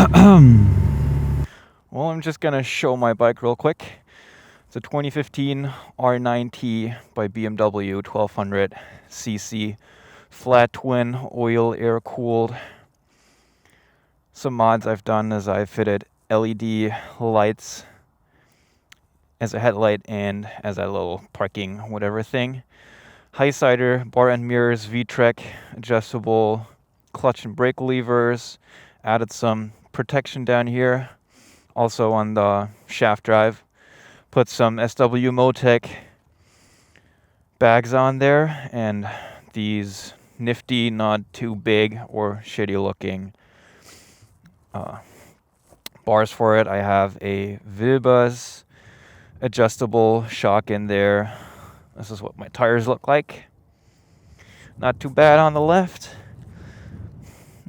Well, I'm just gonna show my bike real quick. It's a 2015 R NineT by BMW 1200cc, flat twin, oil air cooled. Some mods I've done is I fitted LED lights as a headlight and as a little parking whatever thing. Highsider, bar and mirrors, V-Trek, adjustable clutch and brake levers. Added some protection down here, also on the shaft drive. Put some SW Motech bags on there, and these nifty, not too big or shitty looking bars for it. I have a Wilbers adjustable shock in there. This is what my tires look like. Not too bad on the left,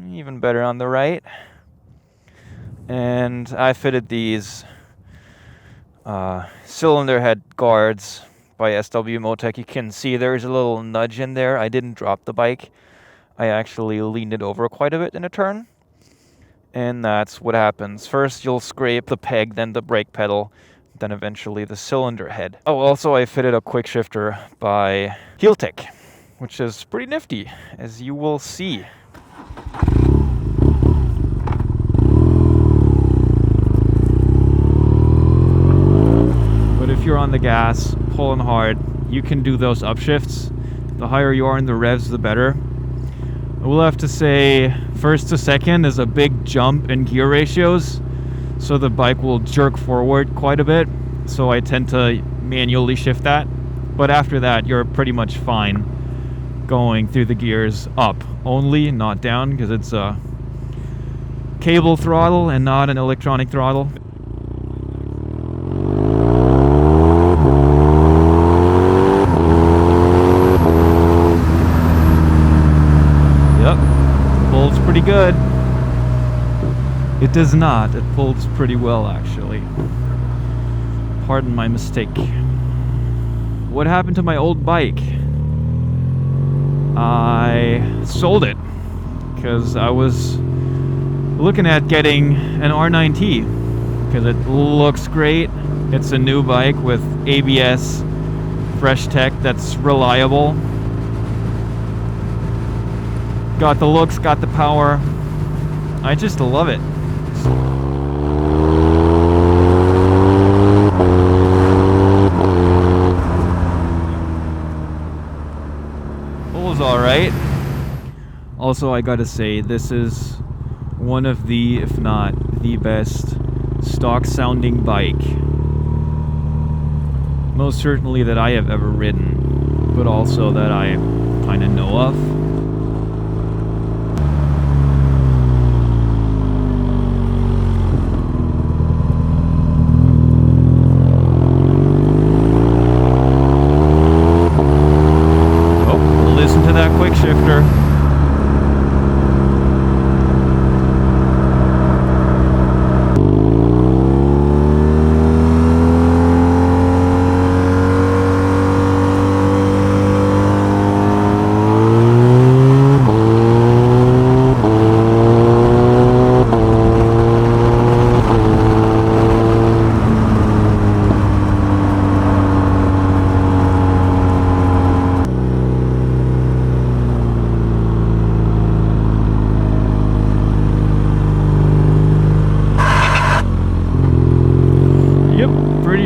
even better on the right. And I fitted these cylinder head guards by SW Motech. You can see there's a little nudge in there. I didn't drop the bike. I actually leaned it over quite a bit in a turn. And that's what happens. First you'll scrape the peg, then the brake pedal, then eventually the cylinder head. Oh, also I fitted a Quickshifter by Healtech, which is pretty nifty, as you will see. But if you're on the gas, pulling hard, you can do those upshifts. The higher you are in the revs, the better. I will have to say, first to second is a big jump in gear ratios, so the bike will jerk forward quite a bit, so I tend to manually shift that. But after that, you're pretty much fine going through the gears up only, not down, because it's a cable throttle and not an electronic throttle. Pulls pretty good. It does not. It pulls pretty well, actually. Pardon my mistake. What happened to my old bike? I sold it because I was looking at getting an R NineT because it looks great. It's a new bike with ABS, fresh tech that's reliable. Got the looks, got the power. I just love it. Pulls alright. Also, I gotta say, this is one of the, if not the best, stock sounding bike. Most certainly that I have ever ridden, but also that I kinda know of. That Quickshifter.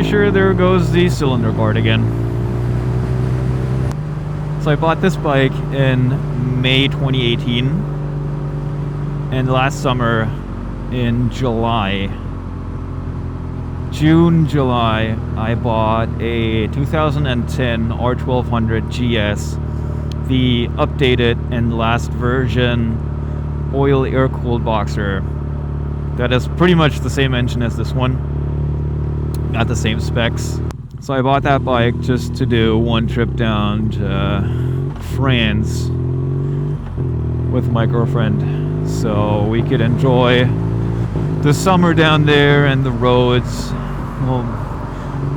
Sure, there goes the cylinder guard again. So I bought this bike in May 2018, and last summer in June, July, I bought a 2010 R1200 GS, the updated and last version oil air-cooled boxer. That is pretty much the same engine as this one. Got the same specs. So I bought that bike just to do one trip down to France with my girlfriend, so we could enjoy the summer down there and the roads. Well,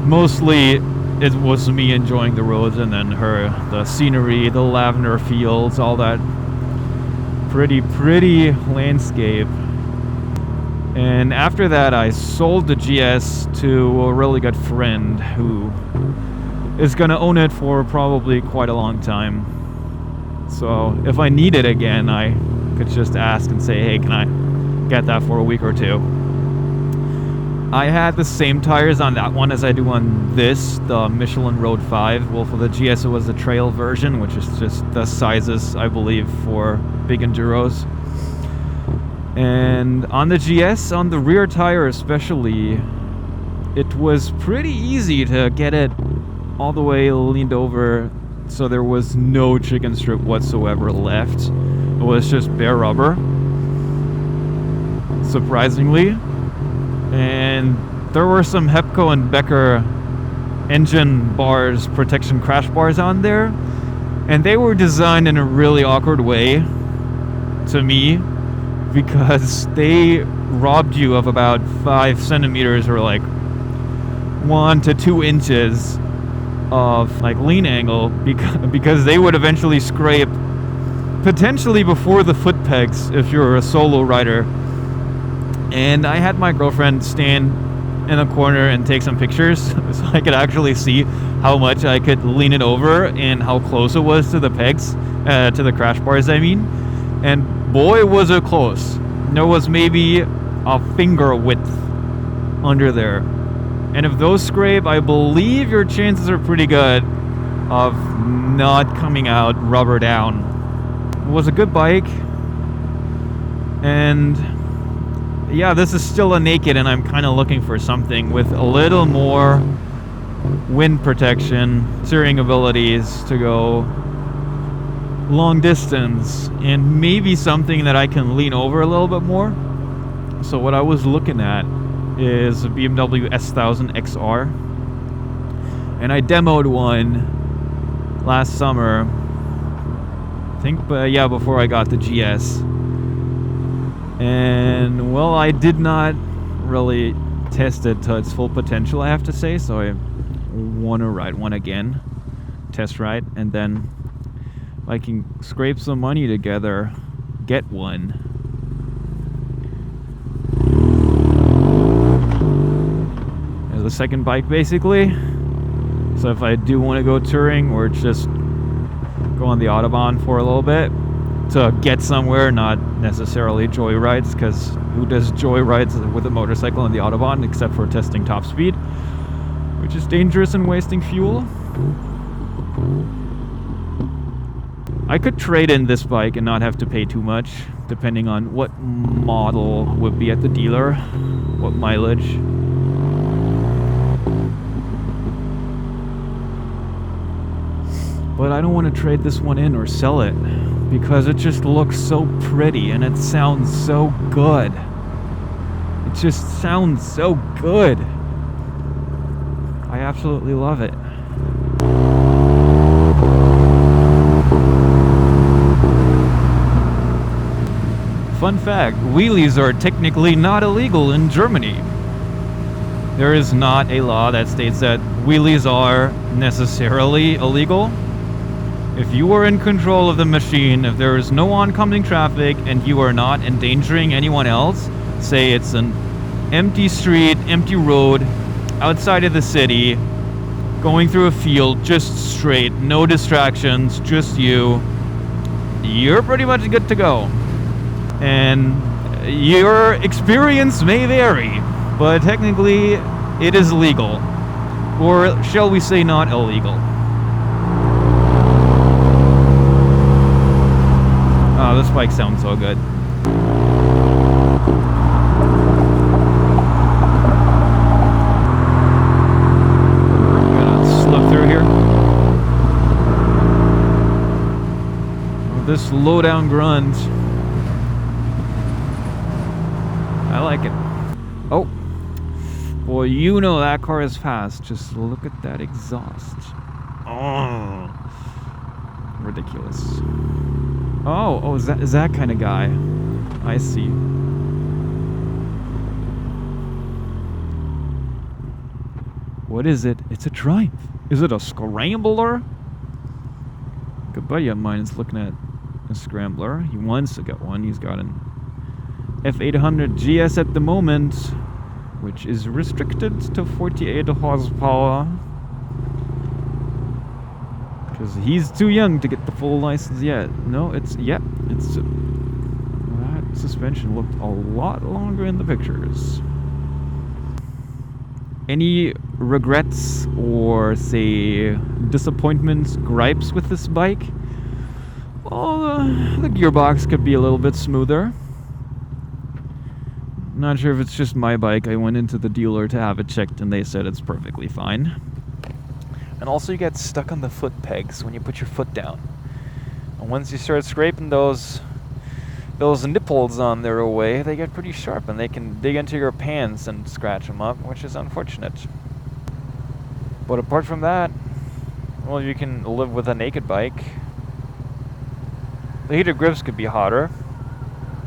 mostly it was me enjoying the roads, and then her the scenery, the lavender fields, all that pretty landscape. And after that, I sold the GS to a really good friend who is gonna own it for probably quite a long time. So if I need it again, I could just ask and say, hey, can I get that for a week or two? I had the same tires on that one as I do on this, the Michelin Road 5. Well, for the GS, it was the trail version, which is just the sizes, I believe, for big enduros. And on the GS, on the rear tire especially, it was pretty easy to get it all the way leaned over, so there was no chicken strip whatsoever left. It was just bare rubber, surprisingly. And there were some Hepco and Becker engine bars, protection crash bars on there, and they were designed in a really awkward way to me, because they robbed you of about 5 centimeters or like 1 to 2 inches of like lean angle, because they would eventually scrape potentially before the foot pegs if you're a solo rider. And I had my girlfriend stand in a corner and take some pictures so I could actually see how much I could lean it over and how close it was to the pegs, to the crash bars, I mean. And boy, was it close. There was maybe a finger width under there. And if those scrape, I believe your chances are pretty good of not coming out rubber down. It was a good bike. And yeah, this is still a naked, and I'm kind of looking for something with a little more wind protection, steering abilities to go long distance, and maybe something that I can lean over a little bit more. So what I was looking at is a BMW S1000 XR, and I demoed one last summer, I think, but yeah, before I got the GS. And well, I did not really test it to its full potential, I have to say, so I want to ride one again, test ride, and then I can scrape some money together, get one. There's the second bike, basically. So if I do want to go touring or just go on the Autobahn for a little bit to get somewhere, not necessarily joyrides, because who does joyrides with a motorcycle on the Autobahn except for testing top speed, which is dangerous and wasting fuel. I could trade in this bike and not have to pay too much, depending on what model would be at the dealer, what mileage. But I don't want to trade this one in or sell it, because it just looks so pretty and it sounds so good. It just sounds so good. I absolutely love it. Fun fact, wheelies are technically not illegal in Germany. There is not a law that states that wheelies are necessarily illegal. If you are in control of the machine, if there is no oncoming traffic and you are not endangering anyone else, say it's an empty street, empty road, outside of the city, going through a field, just straight, no distractions, just you, you're pretty much good to go. And your experience may vary, but technically it is legal. Or shall we say not illegal? Oh, this bike sounds so good. I'm gonna slip through here. Oh, this low down grunt. I like it. Oh, boy, you know that car is fast. Just look at that exhaust. Oh, ridiculous. Oh, is that kind of guy? I see. What is it? It's a Triumph. Is it a Scrambler? A good buddy of mine is looking at a Scrambler. He wants to get one. He's got an F800 GS at the moment, which is restricted to 48 horsepower. Because he's too young to get the full license yet. No, it's that suspension looked a lot longer in the pictures. Any regrets or, say, disappointments, gripes with this bike? Well, the gearbox could be a little bit smoother. Not sure if it's just my bike. I went into the dealer to have it checked and they said it's perfectly fine. And also you get stuck on the foot pegs when you put your foot down. And once you start scraping those nipples on their way, they get pretty sharp and they can dig into your pants and scratch them up, which is unfortunate. But apart from that, well, you can live with a naked bike. The heated grips could be hotter,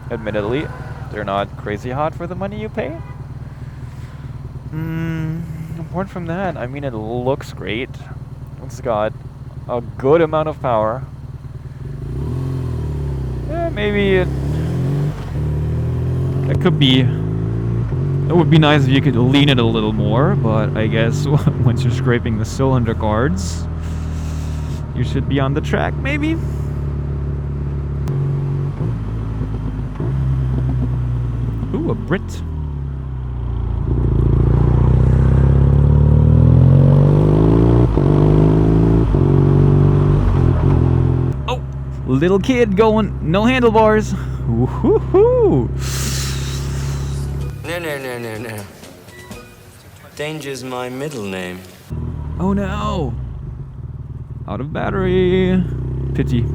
admittedly. They're not crazy hot for the money you pay. Apart from that, I mean, it looks great. It's got a good amount of power. Yeah, maybe it would be nice if you could lean it a little more, but I guess once you're scraping the cylinder guards, you should be on the track, maybe? Ooh, a Brit. Little kid going, no handlebars. Woohoo! No. Danger's my middle name. Oh no! Out of battery. Pity.